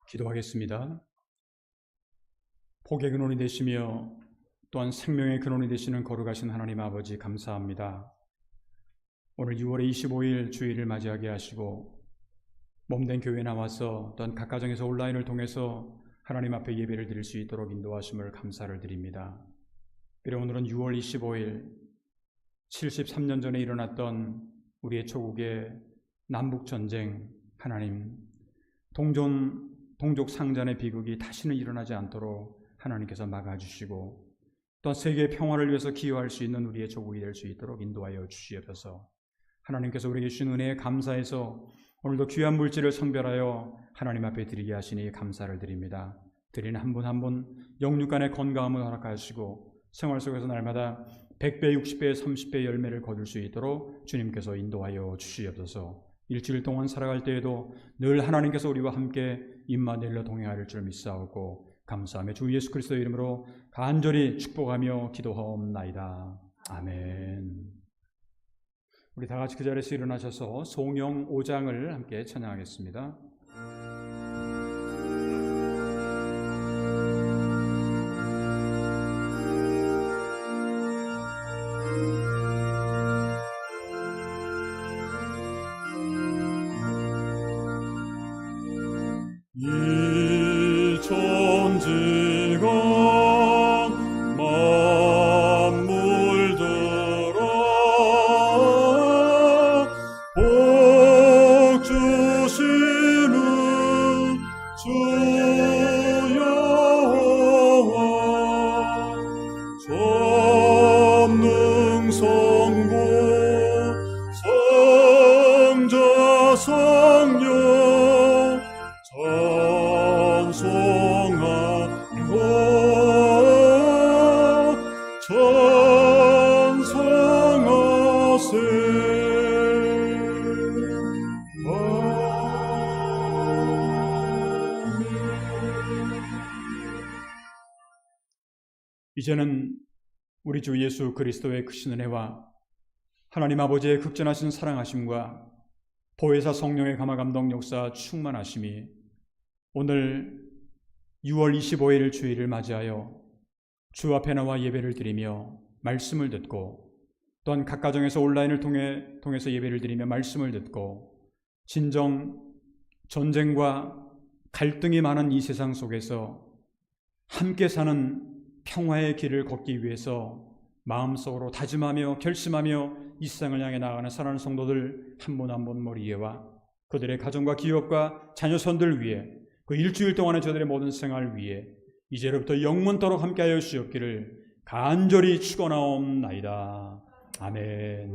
기도하겠습니다. 복의 근원이 되시며 또한 생명의 근원이 되시는 거룩하신 하나님 아버지 감사합니다. 오늘 6월 25일 주일을 맞이하게 하시고 몸된 교회에 나와서 또한 각 가정에서 온라인을 통해서 하나님 앞에 예배를 드릴 수 있도록 인도하심을 감사를 드립니다. 비록 오늘은 6월 25일 73년 전에 일어났던 우리의 조국의 남북전쟁, 하나님 동족 상잔의 비극이 다시는 일어나지 않도록 하나님께서 막아주시고 또한 세계의 평화를 위해서 기여할 수 있는 우리의 조국이 될 수 있도록 인도하여 주시옵소서. 하나님께서 우리에게 주신 은혜에 감사해서 오늘도 귀한 물질을 성별하여 하나님 앞에 드리게 하시니 감사를 드립니다. 드리는 한 분 한 분 영육간의 건강함을 허락하시고 생활 속에서 날마다 100배, 60배, 30배 열매를 거둘 수 있도록 주님께서 인도하여 주시옵소서. 일주일 동안 살아갈 때에도 늘 하나님께서 우리와 함께 임마누엘로 동행하실 줄 믿사오고 감사하며 주 예수 그리스도의 이름으로 간절히 축복하며 기도하옵나이다. 아멘. 우리 다 같이 그 자리에서 일어나셔서 송영 5장을 함께 찬양하겠습니다. 이 천지가 만물들아 복 주시는 주 여호와 전능성고 성자 성령 찬송하고 찬송하세. 이제는 우리 주 예수 그리스도의 크신 은혜와 하나님 아버지의 극전하신 사랑하심과 보혜사 성령의 감화감동 역사 충만하심이 오늘 6월 25일 주일을 맞이하여 주 앞에 나와 예배를 드리며 말씀을 듣고 또한 각 가정에서 온라인을 통해서 예배를 드리며 말씀을 듣고 진정 전쟁과 갈등이 많은 이 세상 속에서 함께 사는 평화의 길을 걷기 위해서 마음속으로 다짐하며 결심하며 이 세상을 향해 나아가는 사랑하는 성도들 한 분 한 분 머리에와 그들의 가정과 기업과 자녀선들 위해 그 일주일 동안의 저들의 모든 생활 위에 이제로부터 영원토록 함께하여 주옵기를 간절히 축원하옵나이다. 아멘.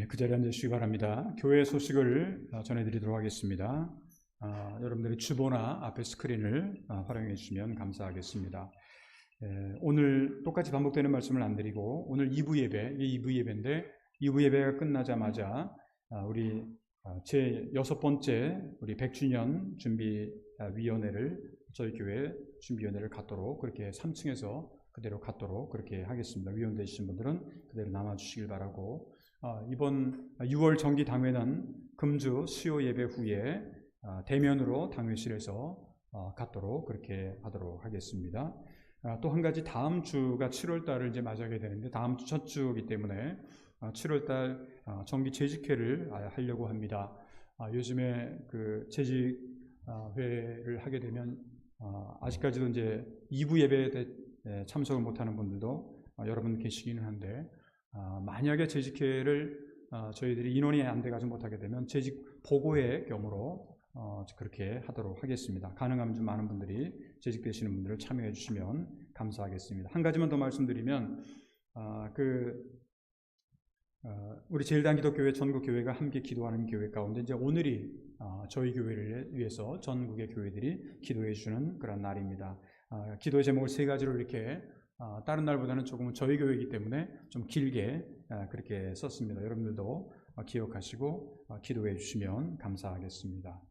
그 자리에 앉으시기 바랍니다. 교회 소식을 전해드리도록 하겠습니다. 여러분들이 주보나 앞에 스크린을 활용해 주시면 감사하겠습니다. 오늘 똑같이 반복되는 말씀을 안 드리고 오늘 2부 예배, 이 2부 예배인데 2부 예배가 끝나자마자 우리 제 6번째 우리 100주년 준비위원회를 저희 교회 준비위원회를 갖도록 그렇게 3층에서 그대로 갖도록 그렇게 하겠습니다. 위원 되시신 분들은 그대로 남아주시길 바라고 이번 6월 정기 당회는 금주 수요 예배 후에 대면으로 당회실에서 갖도록 그렇게 하도록 하겠습니다. 또 한 가지 다음 주가 7월 달을 이제 맞이하게 되는데 다음 주 첫 주이기 때문에 7월 달 정기 재직회를 하려고 합니다. 요즘에 그 재직회를 하게 되면 아직까지도 이제 2부 예배에 참석을 못하는 분들도 여러분 계시기는 한데 만약에 재직회를 저희들이 인원이 안 돼가지고 못하게 되면 재직 보고의 경우로 그렇게 하도록 하겠습니다. 가능하면 좀 많은 분들이 재직되시는 분들을 참여해 주시면 감사하겠습니다. 한 가지만 더 말씀드리면 우리 제일단기독교회 전국교회가 함께 기도하는 교회 가운데 이제 오늘이 저희 교회를 위해서 전국의 교회들이 기도해 주는 그런 날입니다. 기도의 제목을 3가지로 이렇게 다른 날보다는 조금은 저희 교회이기 때문에 좀 길게 그렇게 썼습니다. 여러분들도 기억하시고 기도해 주시면 감사하겠습니다.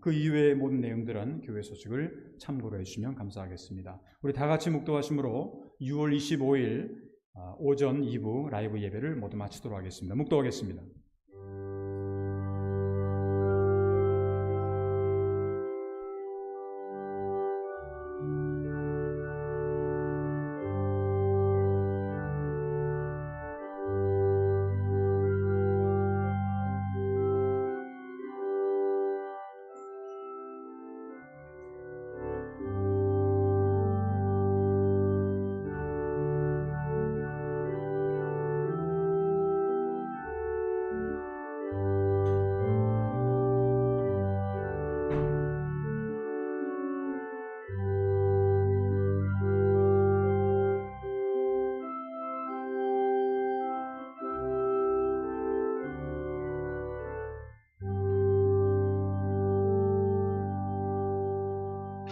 그 이외의 모든 내용들은 교회 소식을 참고로 해주시면 감사하겠습니다. 우리 다 같이 묵도하심으로 6월 25일 오전 2부 라이브 예배를 모두 마치도록 하겠습니다. 묵도하겠습니다.